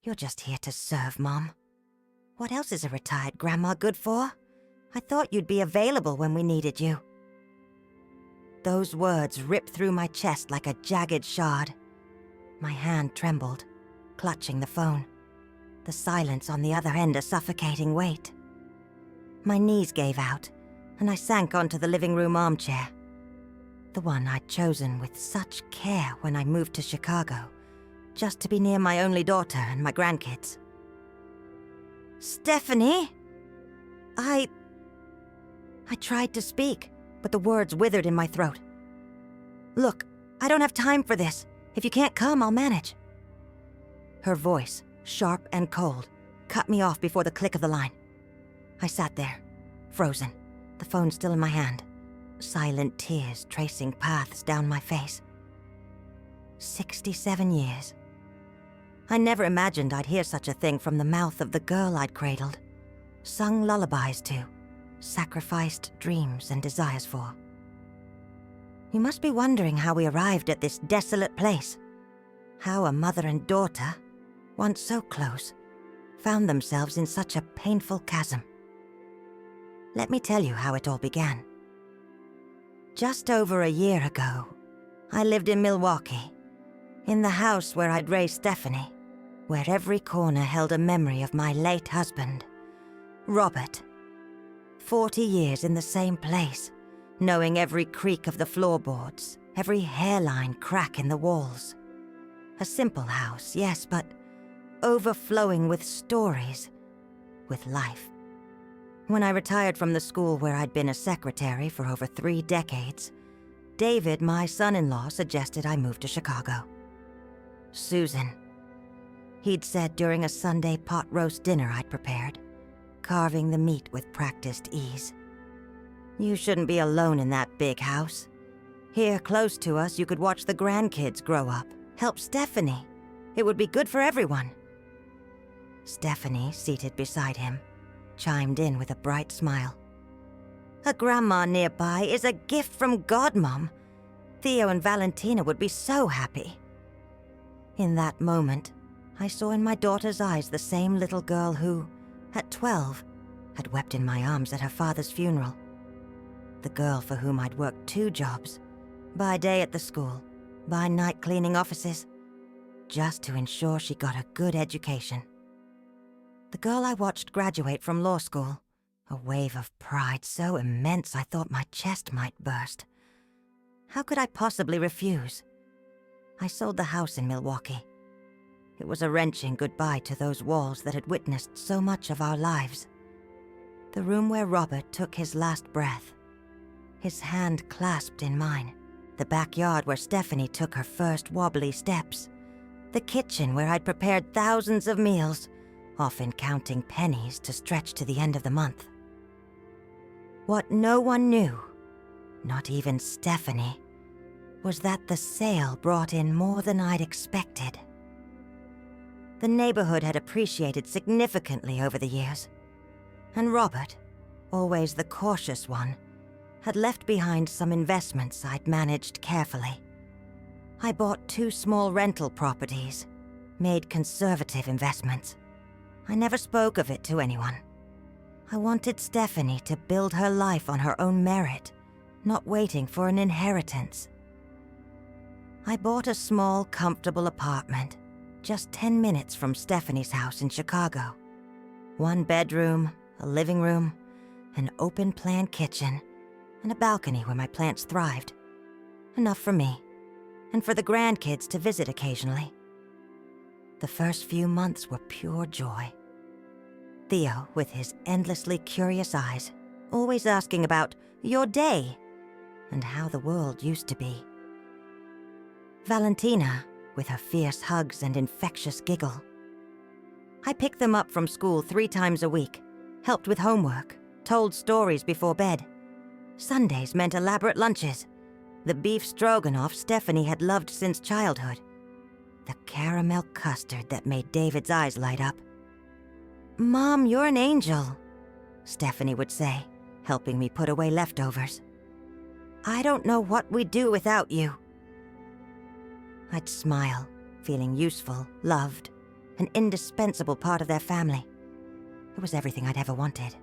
You're just here to serve, Mom. What else is a retired grandma good for? I thought you'd be available when we needed you. Those words ripped through my chest like a jagged shard. My hand trembled, clutching the phone. The silence on the other end a suffocating weight. My knees gave out, and I sank onto the living room armchair. The one I'd chosen with such care when I moved to Chicago, just to be near my only daughter and my grandkids. Stephanie! I tried to speak, but the words withered in my throat. Look, I don't have time for this. If you can't come, I'll manage. Her voice, sharp and cold, cut me off before the click of the line. I sat there, frozen, the phone still in my hand, silent tears tracing paths down my face. 67 years. I never imagined I'd hear such a thing from the mouth of the girl I'd cradled, sung lullabies to, sacrificed dreams and desires for. You must be wondering how we arrived at this desolate place. How a mother and daughter, once so close, found themselves in such a painful chasm. Let me tell you how it all began. Just over a year ago, I lived in Milwaukee, in the house where I'd raised Stephanie, where every corner held a memory of my late husband, Robert. 40 years in the same place, knowing every creak of the floorboards, every hairline crack in the walls. A simple house, yes, but overflowing with stories, with life. When I retired from the school where I'd been a secretary for over 3 decades, David, my son-in-law, suggested I move to Chicago. Susan. He'd said during a Sunday pot roast dinner I'd prepared, carving the meat with practiced ease. You shouldn't be alone in that big house. Here, close to us, you could watch the grandkids grow up, help Stephanie. It would be good for everyone. Stephanie, seated beside him, chimed in with a bright smile. A grandma nearby is a gift from God, Mom. Theo and Valentina would be so happy. In that moment, I saw in my daughter's eyes the same little girl who, at 12, had wept in my arms at her father's funeral. The girl for whom I'd worked 2 jobs, by day at the school, by night cleaning offices, just to ensure she got a good education. The girl I watched graduate from law school, a wave of pride so immense I thought my chest might burst. How could I possibly refuse? I sold the house in Milwaukee. It was a wrenching goodbye to those walls that had witnessed so much of our lives. The room where Robert took his last breath, his hand clasped in mine, the backyard where Stephanie took her first wobbly steps, the kitchen where I'd prepared thousands of meals, often counting pennies to stretch to the end of the month. What no one knew, not even Stephanie, was that the sale brought in more than I'd expected. The neighborhood had appreciated significantly over the years, and Robert, always the cautious one, had left behind some investments I'd managed carefully. I bought 2 small rental properties, made conservative investments. I never spoke of it to anyone. I wanted Stephanie to build her life on her own merit, not waiting for an inheritance. I bought a small, comfortable apartment, just 10 minutes from Stephanie's house in Chicago. 1 bedroom, a living room, an open-plan kitchen, and a balcony where my plants thrived. Enough for me, and for the grandkids to visit occasionally. The first few months were pure joy. Theo, with his endlessly curious eyes, always asking about your day and how the world used to be. Valentina, with her fierce hugs and infectious giggle. I picked them up from school 3 times a week, helped with homework, told stories before bed. Sundays meant elaborate lunches. The beef stroganoff Stephanie had loved since childhood. The caramel custard that made David's eyes light up. Mom, you're an angel, Stephanie would say, helping me put away leftovers. I don't know what we'd do without you. I'd smile, feeling useful, loved, an indispensable part of their family. It was everything I'd ever wanted.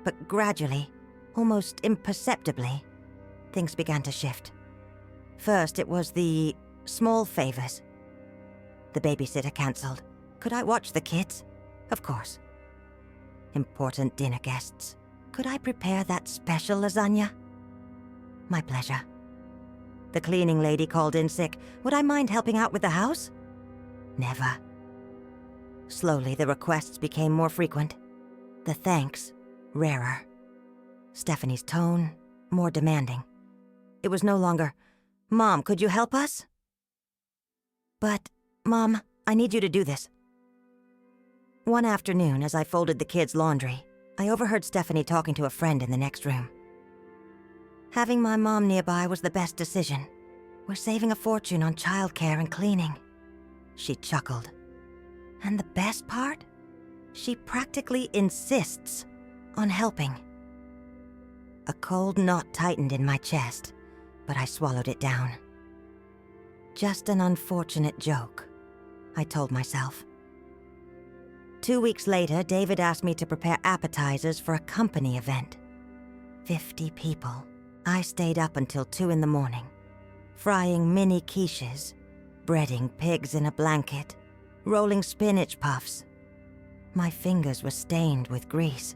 But gradually, almost imperceptibly, things began to shift. First, it was the small favors. The babysitter cancelled. Could I watch the kids? Of course. Important dinner guests. Could I prepare that special lasagna? My pleasure. The cleaning lady called in sick. Would I mind helping out with the house? Never. Slowly, the requests became more frequent. The thanks, rarer. Stephanie's tone, more demanding. It was no longer, "Mom, could you help us?" But, "Mom, I need you to do this." One afternoon, as I folded the kids' laundry, I overheard Stephanie talking to a friend in the next room. Having my mom nearby was the best decision. We're saving a fortune on childcare and cleaning. She chuckled. And the best part? She practically insists on helping. A cold knot tightened in my chest, but I swallowed it down. Just an unfortunate joke, I told myself. 2 weeks later, David asked me to prepare appetizers for a company event. 50 people. I stayed up until 2 in the morning, frying mini quiches, breading pigs in a blanket, rolling spinach puffs. My fingers were stained with grease.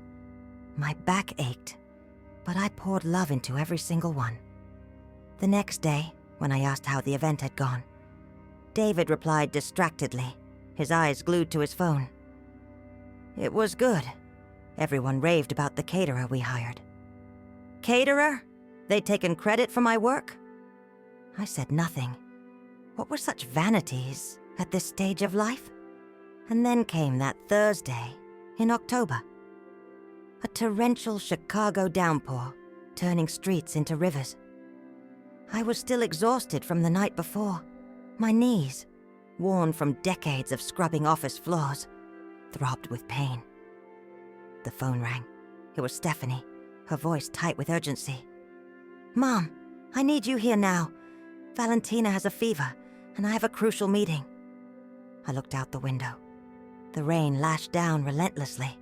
My back ached, but I poured love into every single one. The next day, when I asked how the event had gone, David replied distractedly, his eyes glued to his phone. It was good. Everyone raved about the caterer we hired. Caterer? They'd taken credit for my work? I said nothing. What were such vanities at this stage of life? And then came that Thursday in October. A torrential Chicago downpour, turning streets into rivers. I was still exhausted from the night before. My knees, worn from decades of scrubbing office floors, throbbed with pain. The phone rang. It was Stephanie, her voice tight with urgency. "Mom, I need you here now. Valentina has a fever, and I have a crucial meeting." I looked out the window. The rain lashed down relentlessly.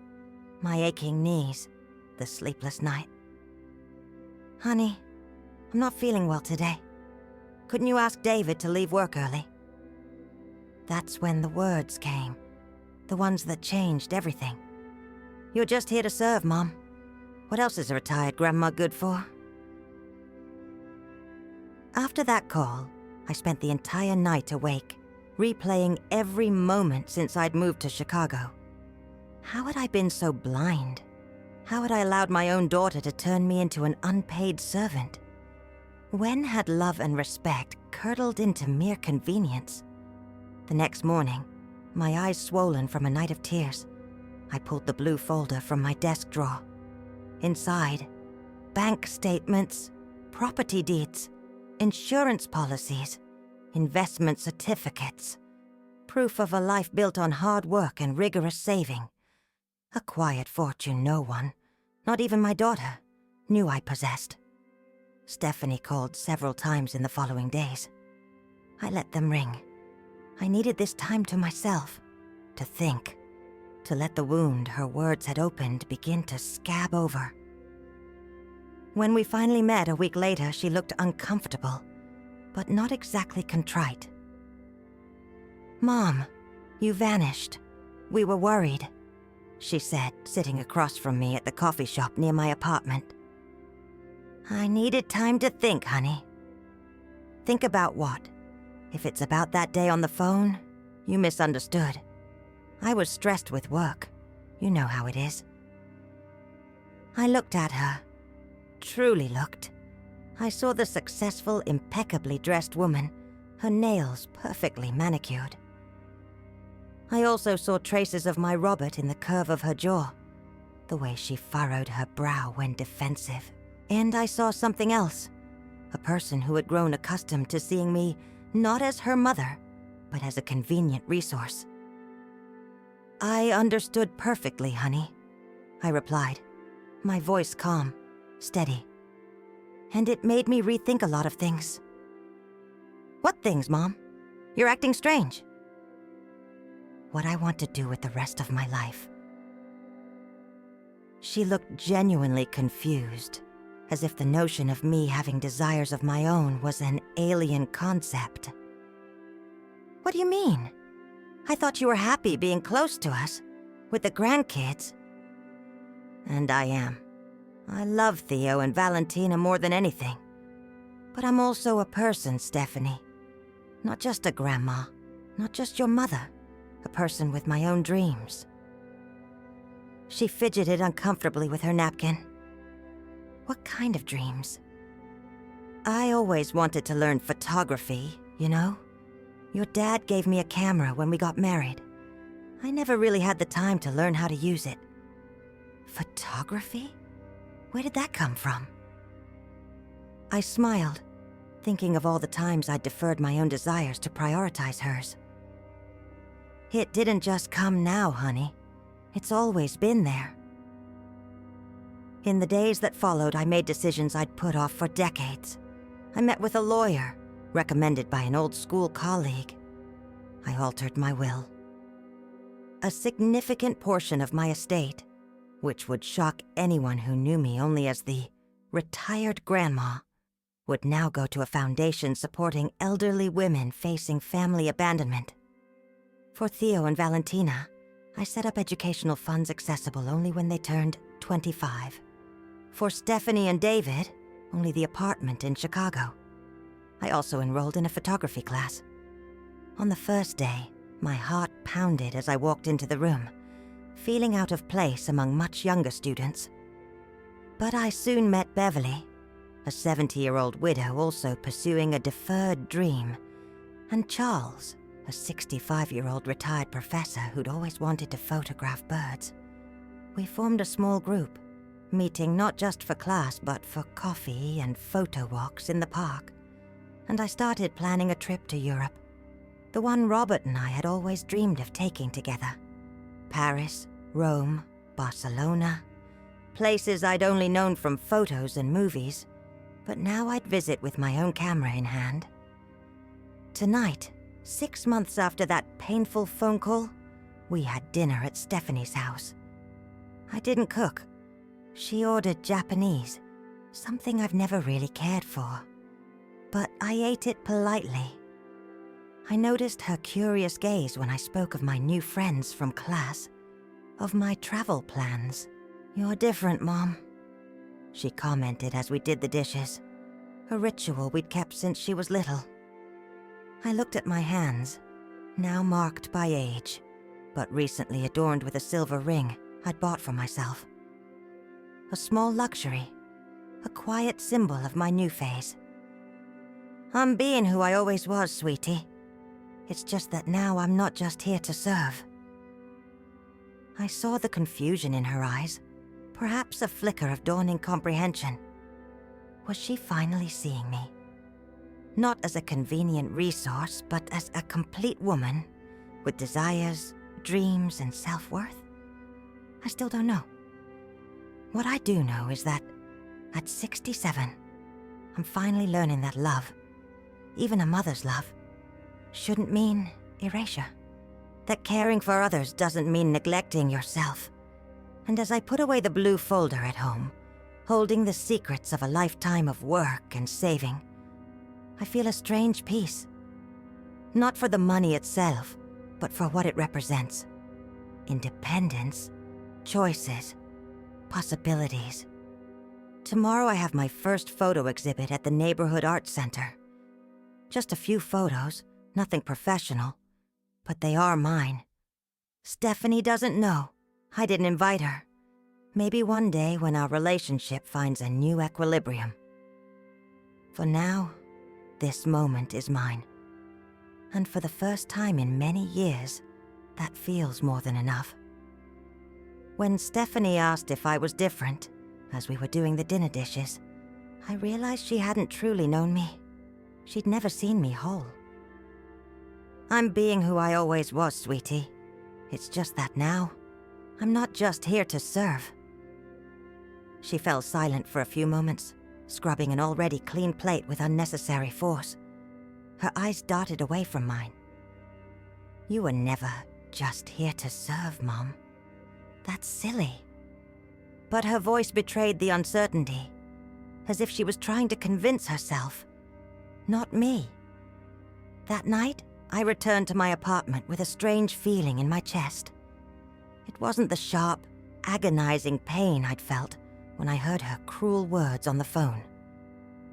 My aching knees, the sleepless night. "Honey, I'm not feeling well today. Couldn't you ask David to leave work early?" That's when the words came. The ones that changed everything. "You're just here to serve, Mom. What else is a retired grandma good for?" After that call, I spent the entire night awake, replaying every moment since I'd moved to Chicago. How had I been so blind? How had I allowed my own daughter to turn me into an unpaid servant? When had love and respect curdled into mere convenience? The next morning, my eyes swollen from a night of tears, I pulled the blue folder from my desk drawer. Inside, bank statements, property deeds, insurance policies, investment certificates, proof of a life built on hard work and rigorous saving. A quiet fortune no one, not even my daughter, knew I possessed. Stephanie called several times in the following days. I let them ring. I needed this time to myself, to think, to let the wound her words had opened begin to scab over. When we finally met a week later, she looked uncomfortable, but not exactly contrite. "Mom, you vanished. We were worried," she said, sitting across from me at the coffee shop near my apartment. "I needed time to think, honey." "Think about what? If it's about that day on the phone, you misunderstood. I was stressed with work. You know how it is." I looked at her. Truly looked. I saw the successful, impeccably dressed woman, her nails perfectly manicured. I also saw traces of my Robert in the curve of her jaw, the way she furrowed her brow when defensive. And I saw something else, a person who had grown accustomed to seeing me not as her mother, but as a convenient resource. "I understood perfectly, honey," I replied, my voice calm, steady. "And it made me rethink a lot of things." "What things, Mom? You're acting strange." what I want to do with the rest of my life. She looked genuinely confused, as if the notion of me having desires of my own was an alien concept. What do you mean? I thought you were happy being close to us, with the grandkids. And I am. I love Theo and Valentina more than anything. But I'm also a person, Stephanie. Not just a grandma, not just your mother, a person with my own dreams. She fidgeted uncomfortably with her napkin. What kind of dreams? I always wanted to learn photography, you know? Your dad gave me a camera when we got married. I never really had the time to learn how to use it. Photography? Where did that come from? I smiled, thinking of all the times I'd deferred my own desires to prioritize hers. It didn't just come now, honey. It's always been there. In the days that followed, I made decisions I'd put off for decades. I met with a lawyer, recommended by an old school colleague. I altered my will. A significant portion of my estate, which would shock anyone who knew me only as the retired grandma, would now go to a foundation supporting elderly women facing family abandonment. For Theo and Valentina, I set up educational funds accessible only when they turned 25. For Stephanie and David, only the apartment in Chicago. I also enrolled in a photography class. On the first day, my heart pounded as I walked into the room, feeling out of place among much younger students. But I soon met Beverly, a 70-year-old widow also pursuing a deferred dream, and Charles, a 65-year-old retired professor who'd always wanted to photograph birds. We formed a small group, meeting not just for class but for coffee and photo walks in the park. And I started planning a trip to Europe, the one Robert and I had always dreamed of taking together. Paris, Rome, Barcelona, places I'd only known from photos and movies, but now I'd visit with my own camera in hand. Tonight, 6 months after that painful phone call, we had dinner at Stephanie's house. I didn't cook. She ordered Japanese, something I've never really cared for. But I ate it politely. I noticed her curious gaze when I spoke of my new friends from class, of my travel plans. "You're different, Mom," she commented as we did the dishes, a ritual we'd kept since she was little. I looked at my hands, now marked by age, but recently adorned with a silver ring I'd bought for myself. A small luxury, a quiet symbol of my new phase. I'm being who I always was, sweetie. It's just that now I'm not just here to serve. I saw the confusion in her eyes, perhaps a flicker of dawning comprehension. Was she finally seeing me? Not as a convenient resource, but as a complete woman with desires, dreams, and self-worth? I still don't know. What I do know is that, at 67, I'm finally learning that love, even a mother's love, shouldn't mean erasure. That caring for others doesn't mean neglecting yourself. And as I put away the blue folder at home, holding the secrets of a lifetime of work and saving, I feel a strange peace. Not for the money itself, but for what it represents. Independence, choices, possibilities. Tomorrow I have my first photo exhibit at the Neighborhood Arts Center. Just a few photos, nothing professional, but they are mine. Stephanie doesn't know. I didn't invite her. Maybe one day when our relationship finds a new equilibrium. For now, this moment is mine. And for the first time in many years, that feels more than enough. When Stephanie asked if I was different, as we were doing the dinner dishes, I realized she hadn't truly known me. She'd never seen me whole. I'm being who I always was, sweetie. It's just that now, I'm not just here to serve. She fell silent for a few moments, scrubbing an already clean plate with unnecessary force. Her eyes darted away from mine. You were never just here to serve, Mom. That's silly." But her voice betrayed the uncertainty, as if she was trying to convince herself, not me. That night, I returned to my apartment with a strange feeling in my chest. It wasn't the sharp, agonizing pain I'd felt when I heard her cruel words on the phone.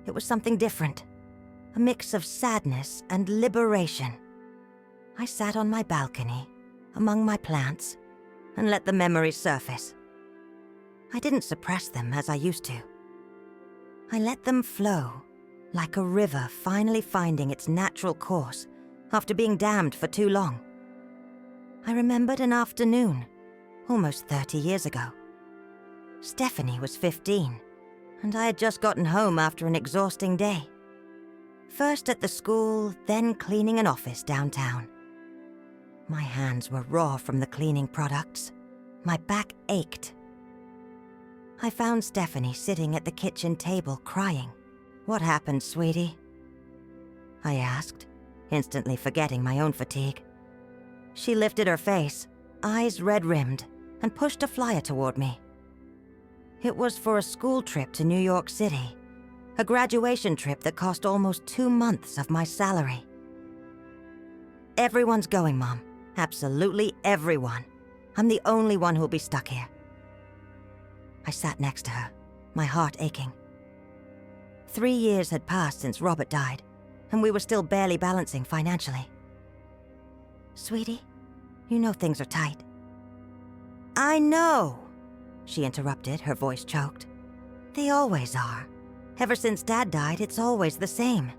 It was something different, a mix of sadness and liberation. I sat on my balcony, among my plants, and let the memories surface. I didn't suppress them as I used to. I let them flow, like a river finally finding its natural course after being dammed for too long. I remembered an afternoon, almost 30 years ago. Stephanie was 15, and I had just gotten home after an exhausting day. First at the school, then cleaning an office downtown. My hands were raw from the cleaning products. My back ached. I found Stephanie sitting at the kitchen table crying. "What happened, sweetie?" I asked, instantly forgetting my own fatigue. She lifted her face, eyes red-rimmed, and pushed a flyer toward me. It was for a school trip to New York City, a graduation trip that cost almost 2 months of my salary. "Everyone's going, Mom. Absolutely everyone. I'm the only one who'll be stuck here." I sat next to her, my heart aching. 3 years had passed since Robert died, and we were still barely balancing financially. "Sweetie, you know things are tight." "I know," she interrupted, her voice choked. "They always are. Ever since Dad died, it's always the same.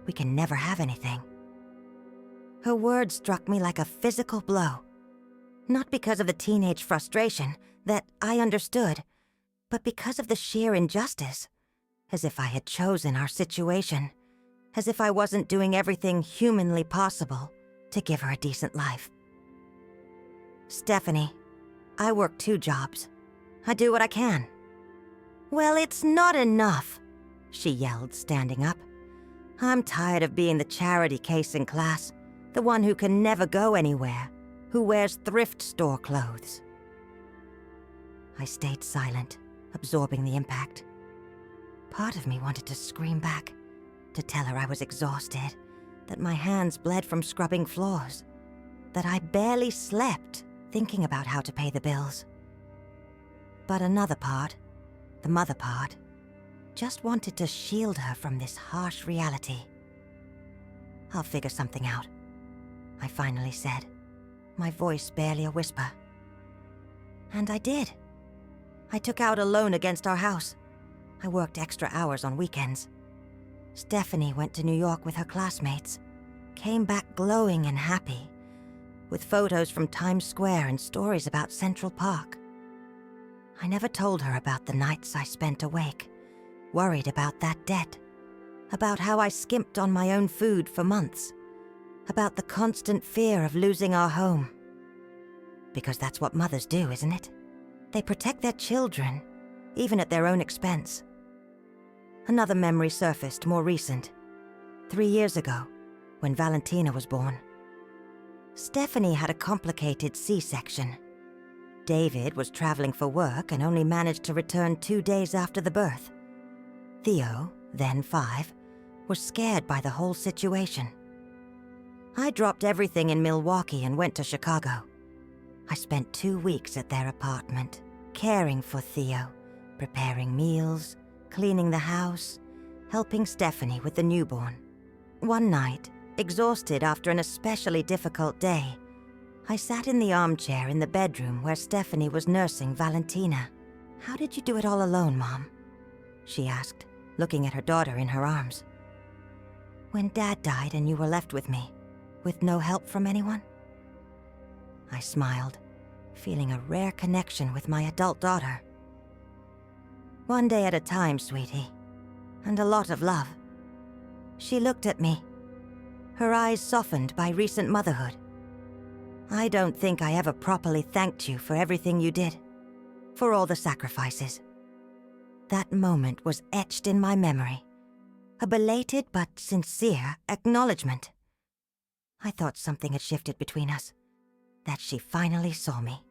We can never have anything." Her words struck me like a physical blow. Not because of the teenage frustration that I understood, but because of the sheer injustice. As if I had chosen our situation. As if I wasn't doing everything humanly possible to give her a decent life. "Stephanie, I work 2 jobs. I do what I can." "Well, it's not enough," she yelled, standing up. "I'm tired of being the charity case in class, the one who can never go anywhere, who wears thrift store clothes." I stayed silent, absorbing the impact. Part of me wanted to scream back, to tell her I was exhausted, that my hands bled from scrubbing floors, that I barely slept thinking about how to pay the bills. But another part, the mother part, just wanted to shield her from this harsh reality. "I'll figure something out," I finally said, my voice barely a whisper. And I did. I took out a loan against our house. I worked extra hours on weekends. Stephanie went to New York with her classmates, came back glowing and happy, with photos from Times Square and stories about Central Park. I never told her about the nights I spent awake, worried about that debt, about how I skimped on my own food for months, about the constant fear of losing our home. Because that's what mothers do, isn't it? They protect their children, even at their own expense. Another memory surfaced, more recent. 3 years ago, when Valentina was born. Stephanie had a complicated C-section. David was traveling for work and only managed to return 2 days after the birth. Theo, then 5, was scared by the whole situation. I dropped everything in Milwaukee and went to Chicago. I spent 2 weeks at their apartment, caring for Theo, preparing meals, cleaning the house, helping Stephanie with the newborn. One night, exhausted after an especially difficult day, I sat in the armchair in the bedroom where Stephanie was nursing Valentina. "How did you do it all alone, Mom?" she asked, looking at her daughter in her arms. "When Dad died and you were left with me, with no help from anyone?" I smiled, feeling a rare connection with my adult daughter. "One day at a time, sweetie, and a lot of love." She looked at me, her eyes softened by recent motherhood. "I don't think I ever properly thanked you for everything you did, for all the sacrifices." That moment was etched in my memory, a belated but sincere acknowledgement. I thought something had shifted between us, that she finally saw me.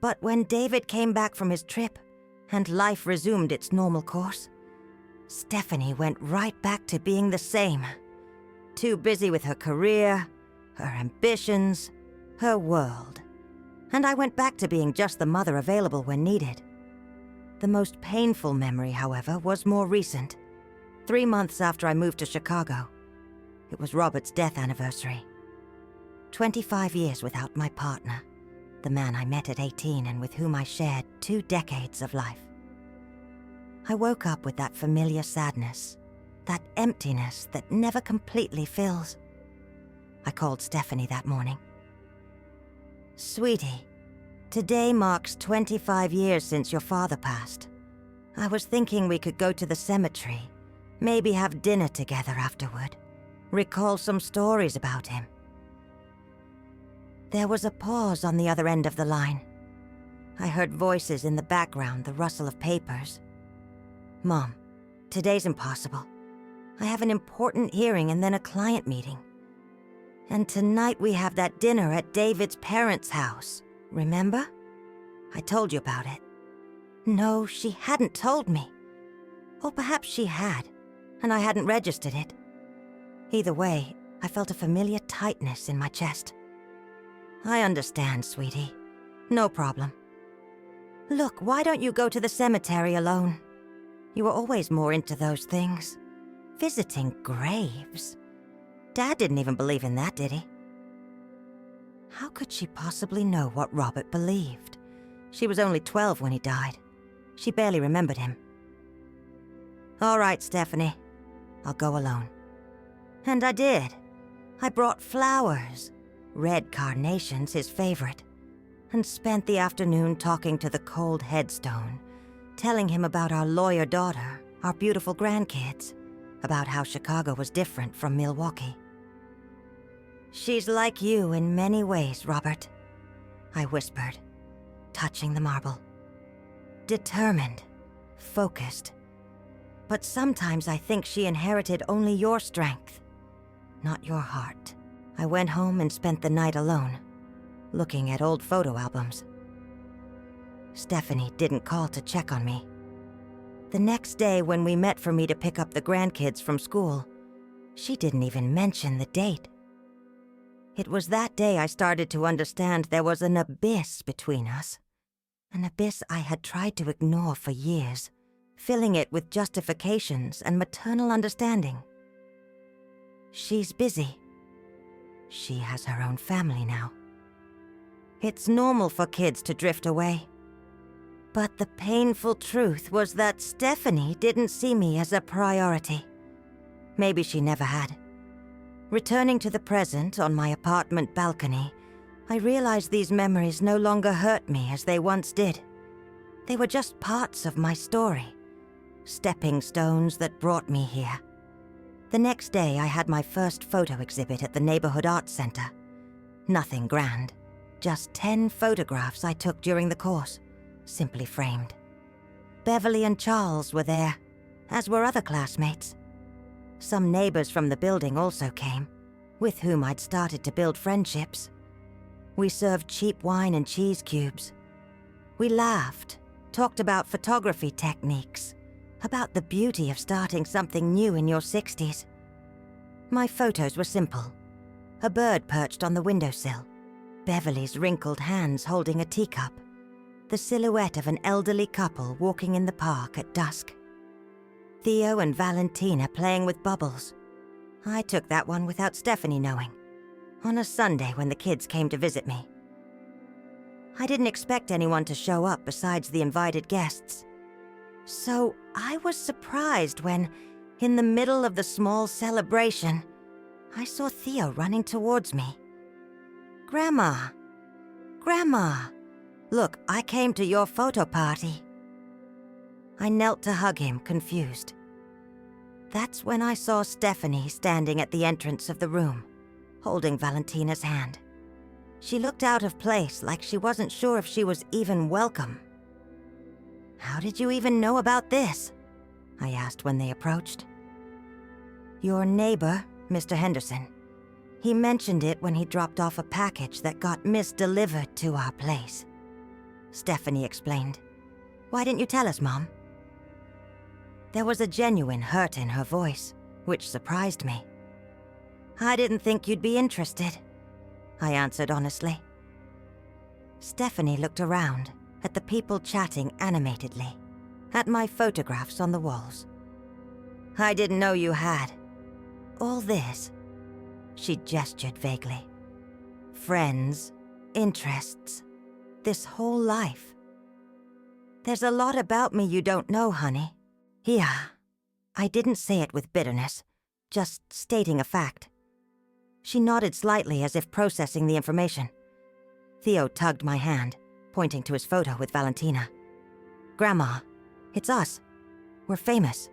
But when David came back from his trip and life resumed its normal course, Stephanie went right back to being the same. Too busy with her career, her ambitions, her world. And I went back to being just the mother available when needed. The most painful memory, however, was more recent. 3 months after I moved to Chicago. It was Robert's death anniversary. 25 years without my partner, the man I met at 18 and with whom I shared 2 decades of life. I woke up with that familiar sadness, that emptiness that never completely fills. I called Stephanie that morning. Sweetie, today marks 25 years since your father passed. I was thinking we could go to the cemetery, maybe have dinner together afterward, recall some stories about him. There was a pause on the other end of the line. I heard voices in the background, the rustle of papers. Mom, today's impossible. I have an important hearing and then a client meeting. And tonight we have that dinner at David's parents' house, remember? I told you about it. No, she hadn't told me. Or perhaps she had, and I hadn't registered it. Either way, I felt a familiar tightness in my chest. I understand, sweetie. No problem. Look, why don't you go to the cemetery alone? You were always more into those things. Visiting graves. Dad didn't even believe in that, did he? How could she possibly know what Robert believed? She was only 12 when he died. She barely remembered him. All right, Stephanie. I'll go alone. And I did. I brought flowers. Red carnations, his favorite. And spent the afternoon talking to the cold headstone, telling him about our lawyer daughter, our beautiful grandkids, about how Chicago was different from Milwaukee. She's like you in many ways, Robert, I whispered, touching the marble. Determined, focused. But sometimes I think she inherited only your strength, not your heart. I went home and spent the night alone, looking at old photo albums. Stephanie didn't call to check on me. The next day when we met for me to pick up the grandkids from school, she didn't even mention the date. It was that day I started to understand there was an abyss between us. An abyss I had tried to ignore for years, filling it with justifications and maternal understanding. She's busy. She has her own family now. It's normal for kids to drift away. But the painful truth was that Stephanie didn't see me as a priority. Maybe she never had. Returning to the present on my apartment balcony, I realized these memories no longer hurt me as they once did. They were just parts of my story, stepping stones that brought me here. The next day, I had my first photo exhibit at the Neighborhood Arts Center. Nothing grand, just 10 photographs I took during the course, simply framed. Beverly and Charles were there, as were other classmates. Some neighbors from the building also came, with whom I'd started to build friendships. We served cheap wine and cheese cubes. We laughed, talked about photography techniques, about the beauty of starting something new in your 60s. My photos were simple. A bird perched on the windowsill, Beverly's wrinkled hands holding a teacup, the silhouette of an elderly couple walking in the park at dusk. Theo and Valentina playing with bubbles. I took that one without Stephanie knowing, on a Sunday when the kids came to visit me. I didn't expect anyone to show up besides the invited guests. So I was surprised when, in the middle of the small celebration, I saw Theo running towards me. Grandma! Grandma! Look, I came to your photo party. I knelt to hug him, confused. That's when I saw Stephanie standing at the entrance of the room, holding Valentina's hand. She looked out of place, like she wasn't sure if she was even welcome. How did you even know about this? I asked when they approached. Your neighbor, Mr. Henderson. He mentioned it when he dropped off a package that got misdelivered to our place. Stephanie explained. Why didn't you tell us, Mom? There was a genuine hurt in her voice, which surprised me. I didn't think you'd be interested, I answered honestly. Stephanie looked around at the people chatting animatedly, at my photographs on the walls. I didn't know you had. All this, she gestured vaguely. Friends, interests, this whole life. There's a lot about me you don't know, honey. Yeah, I didn't say it with bitterness, just stating a fact. She nodded slightly as if processing the information. Theo tugged my hand, pointing to his photo with Valentina. Grandma, it's us. We're famous.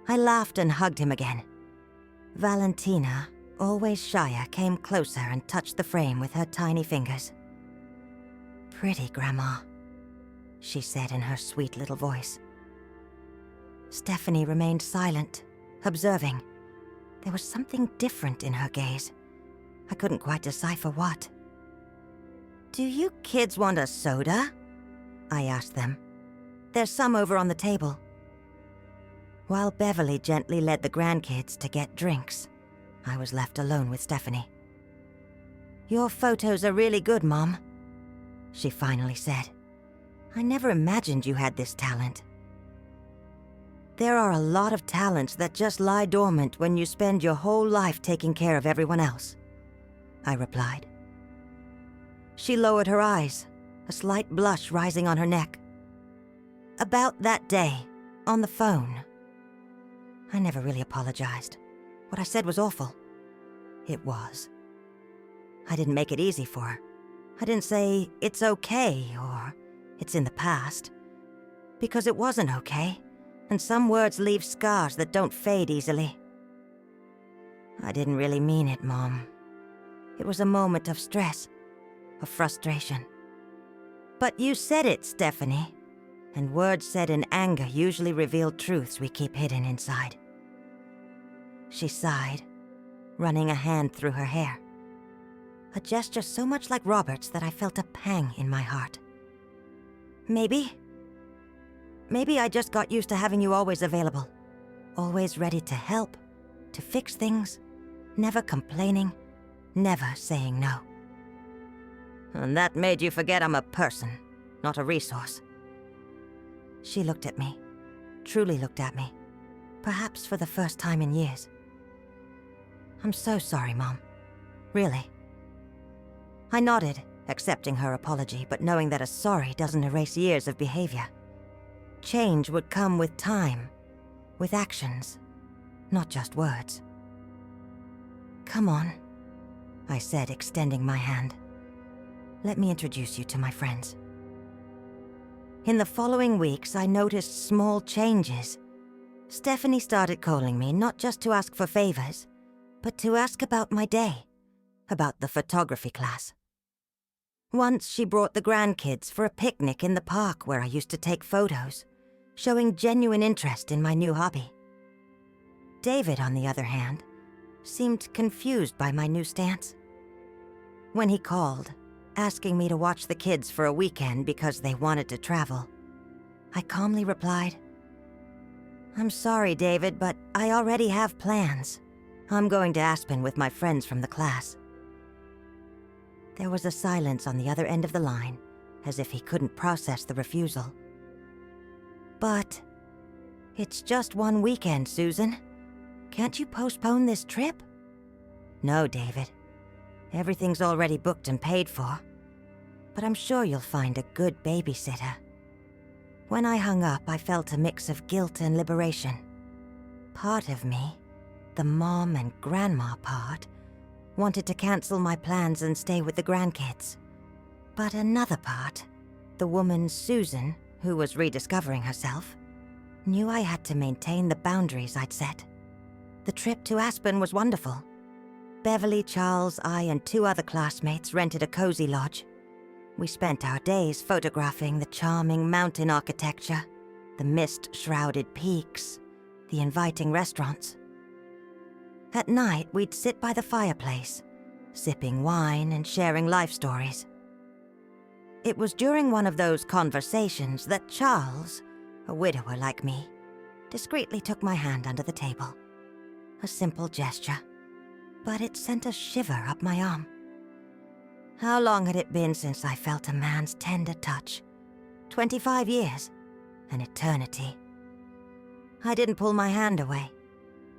I laughed and hugged him again. Valentina, always shyer, came closer and touched the frame with her tiny fingers. Pretty, Grandma, she said in her sweet little voice. Stephanie remained silent, observing. There was something different in her gaze. I couldn't quite decipher what. Do you kids want a soda? I asked them. There's some over on the table. While Beverly gently led the grandkids to get drinks, I was left alone with Stephanie. Your photos are really good, Mom, she finally said. I never imagined you had this talent. There are a lot of talents that just lie dormant when you spend your whole life taking care of everyone else, I replied. She lowered her eyes, a slight blush rising on her neck. About that day, on the phone. I never really apologized. What I said was awful. It was. I didn't make it easy for her. I didn't say, it's okay, or it's in the past. Because it wasn't okay, and some words leave scars that don't fade easily. I didn't really mean it, Mom. It was a moment of stress, of frustration. But you said it, Stephanie. And words said in anger usually reveal truths we keep hidden inside. She sighed, running a hand through her hair. A gesture so much like Robert's that I felt a pang in my heart. Maybe I just got used to having you always available. Always ready to help, to fix things, never complaining, never saying no. And that made you forget I'm a person, not a resource. She looked at me, truly looked at me, perhaps for the first time in years. I'm so sorry, Mom. Really. I nodded, accepting her apology, but knowing that a sorry doesn't erase years of behavior. Change would come with time, with actions, not just words. Come on, I said, extending my hand. Let me introduce you to my friends. In the following weeks, I noticed small changes. Stephanie started calling me not just to ask for favors, but to ask about my day, about the photography class. Once she brought the grandkids for a picnic in the park where I used to take photos, showing genuine interest in my new hobby. David, on the other hand, seemed confused by my new stance. When he called, asking me to watch the kids for a weekend because they wanted to travel, I calmly replied, I'm sorry, David, but I already have plans. I'm going to Aspen with my friends from the class. There was a silence on the other end of the line, as if he couldn't process the refusal. But it's just one weekend, Susan. Can't you postpone this trip? No, David. Everything's already booked and paid for. But I'm sure you'll find a good babysitter. When I hung up, I felt a mix of guilt and liberation. Part of me, the mom and grandma part, wanted to cancel my plans and stay with the grandkids. But another part, the woman Susan, who was rediscovering herself, knew I had to maintain the boundaries I'd set. The trip to Aspen was wonderful. Beverly, Charles, I, and 2 other classmates rented a cozy lodge. We spent our days photographing the charming mountain architecture, the mist-shrouded peaks, the inviting restaurants. At night, we'd sit by the fireplace, sipping wine and sharing life stories. It was during one of those conversations that Charles, a widower like me, discreetly took my hand under the table. A simple gesture, but it sent a shiver up my arm. How long had it been since I felt a man's tender touch? 25 years, an eternity. I didn't pull my hand away.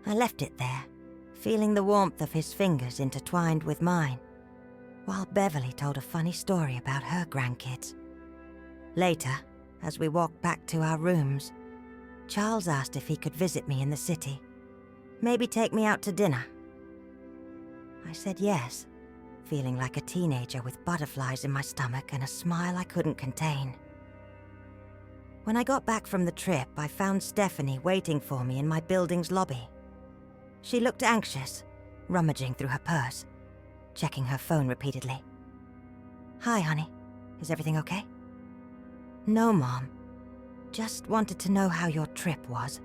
I left it there, feeling the warmth of his fingers intertwined with mine, while Beverly told a funny story about her grandkids. Later, as we walked back to our rooms, Charles asked if he could visit me in the city, maybe take me out to dinner. I said yes, feeling like a teenager with butterflies in my stomach and a smile I couldn't contain. When I got back from the trip, I found Stephanie waiting for me in my building's lobby. She looked anxious, rummaging through her purse, checking her phone repeatedly. "Hi, honey. Is everything okay?" "No, Mom. Just wanted to know how your trip was."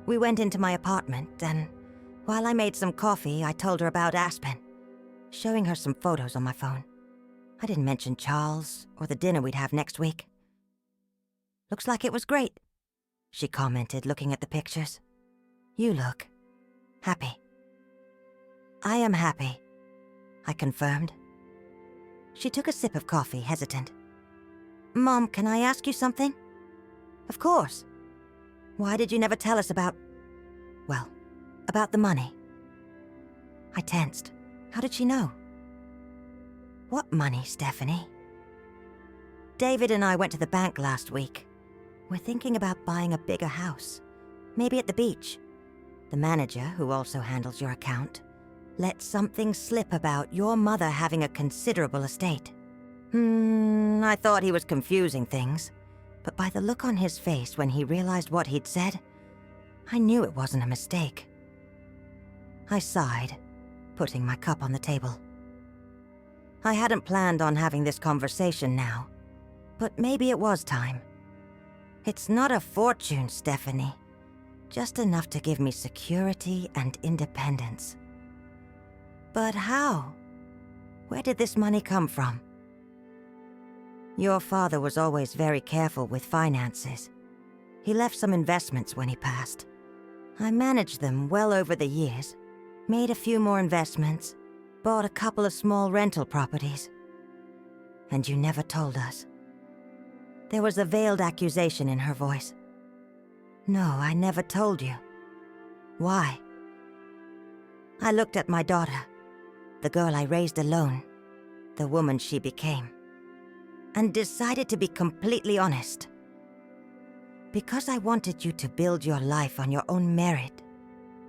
We went into my apartment, and while I made some coffee, I told her about Aspen, showing her some photos on my phone. I didn't mention Charles or the dinner we'd have next week. "Looks like it was great," she commented, looking at the pictures. "You look happy." "I am happy," I confirmed. She took a sip of coffee, hesitant. "Mom, can I ask you something?" "Of course." "Why did you never tell us about the money?" I tensed. How did she know? "What money, Stephanie?" "David and I went to the bank last week. We're thinking about buying a bigger house, maybe at the beach. The manager, who also handles your account, let something slip about your mother having a considerable estate." I thought he was confusing things, but by the look on his face when he realized what he'd said, I knew it wasn't a mistake. I sighed, putting my cup on the table. I hadn't planned on having this conversation now, but maybe it was time. It's not a fortune, Stephanie. Just enough to give me security and independence. But how? Where did this money come from? Your father was always very careful with finances. He left some investments when he passed. I managed them well over the years, made a few more investments, bought a couple of small rental properties. And you never told us. There was a veiled accusation in her voice. "No, I never told you." "Why?" I looked at my daughter, the girl I raised alone, the woman she became, and decided to be completely honest. Because I wanted you to build your life on your own merit,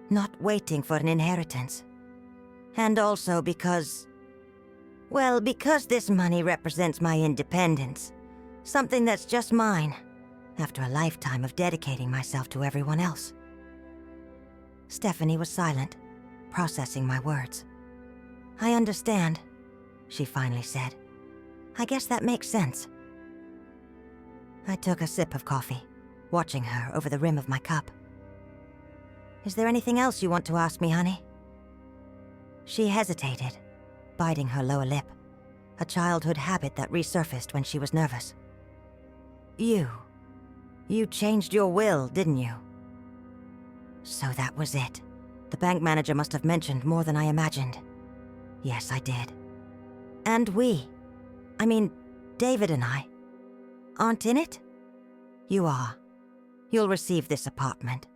not waiting for an inheritance. And also because this money represents my independence, something that's just mine, after a lifetime of dedicating myself to everyone else. Stephanie was silent, processing my words. "I understand," she finally said. "I guess that makes sense." I took a sip of coffee, watching her over the rim of my cup. "Is there anything else you want to ask me, honey?" She hesitated, biting her lower lip, a childhood habit that resurfaced when she was nervous. You changed your will, didn't you?" So that was it. The bank manager must have mentioned more than I imagined. Yes, I did. And David and I, aren't in it? You are. You'll receive this apartment.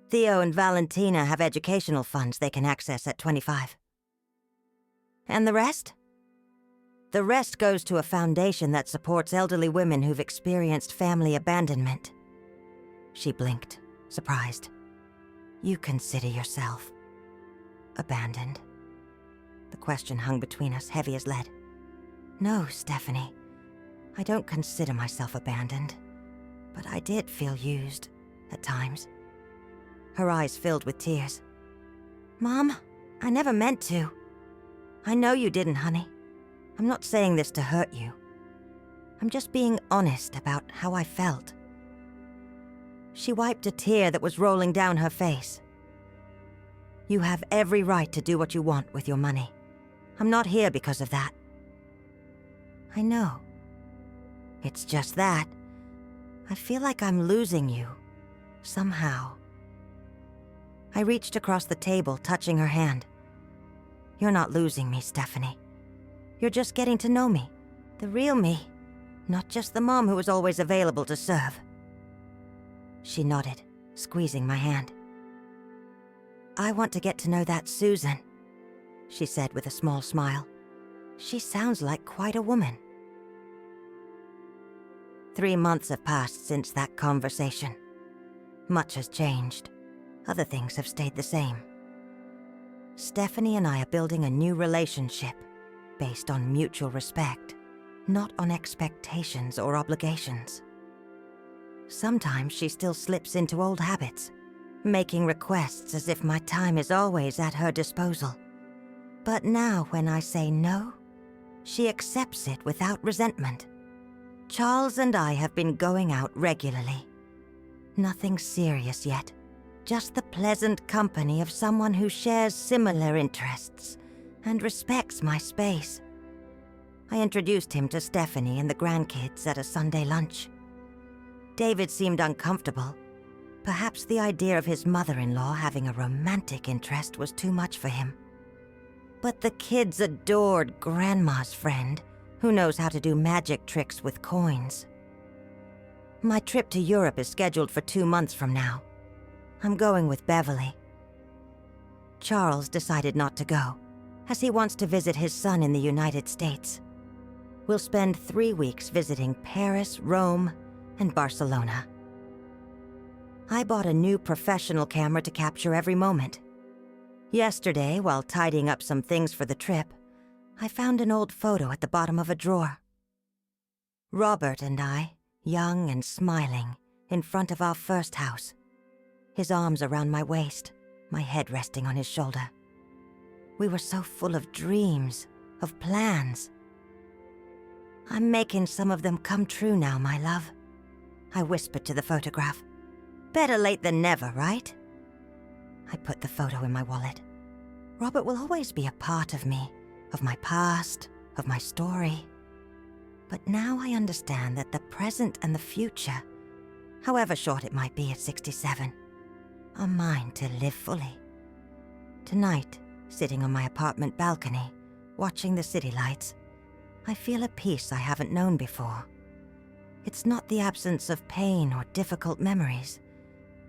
Theo and Valentina have educational funds they can access at 25. And the rest? The rest goes to a foundation that supports elderly women who've experienced family abandonment. She blinked, surprised. You consider yourself abandoned? The question hung between us, heavy as lead. No, Stephanie. I don't consider myself abandoned, but I did feel used at times. Her eyes filled with tears. Mom, I never meant to. I know you didn't, honey. I'm not saying this to hurt you. I'm just being honest about how I felt. She wiped a tear that was rolling down her face. You have every right to do what you want with your money. I'm not here because of that. I know. It's just that I feel like I'm losing you, somehow. I reached across the table, touching her hand. You're not losing me, Stephanie. You're just getting to know me, the real me, not just the mom who was always available to serve. She nodded, squeezing my hand. I want to get to know that Susan, she said with a small smile. She sounds like quite a woman. 3 months have passed since that conversation. Much has changed. Other things have stayed the same. Stephanie and I are building a new relationship based on mutual respect, not on expectations or obligations. Sometimes she still slips into old habits, making requests as if my time is always at her disposal. But now when I say no, she accepts it without resentment. Charles and I have been going out regularly. Nothing serious yet, just the pleasant company of someone who shares similar interests and respects my space. I introduced him to Stephanie and the grandkids at a Sunday lunch. David seemed uncomfortable. Perhaps the idea of his mother-in-law having a romantic interest was too much for him. But the kids adored Grandma's friend, who knows how to do magic tricks with coins. My trip to Europe is scheduled for 2 months from now. I'm going with Beverly. Charles decided not to go, as he wants to visit his son in the United States. We'll spend 3 weeks visiting Paris, Rome, and Barcelona. I bought a new professional camera to capture every moment. Yesterday, while tidying up some things for the trip, I found an old photo at the bottom of a drawer. Robert and I, young and smiling, in front of our first house. His arms around my waist, my head resting on his shoulder. We were so full of dreams, of plans. I'm making some of them come true now, my love, I whispered to the photograph. Better late than never, right? I put the photo in my wallet. Robert will always be a part of me, of my past, of my story. But now I understand that the present and the future, however short it might be at 67, are mine to live fully. Tonight, sitting on my apartment balcony, watching the city lights, I feel a peace I haven't known before. It's not the absence of pain or difficult memories.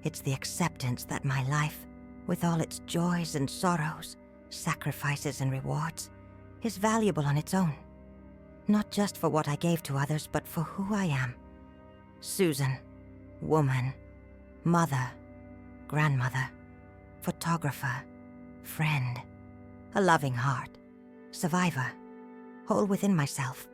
It's the acceptance that my life, with all its joys and sorrows, sacrifices and rewards, is valuable on its own. Not just for what I gave to others, but for who I am. Susan, woman, mother, grandmother, photographer, friend, a loving heart, survivor, whole within myself.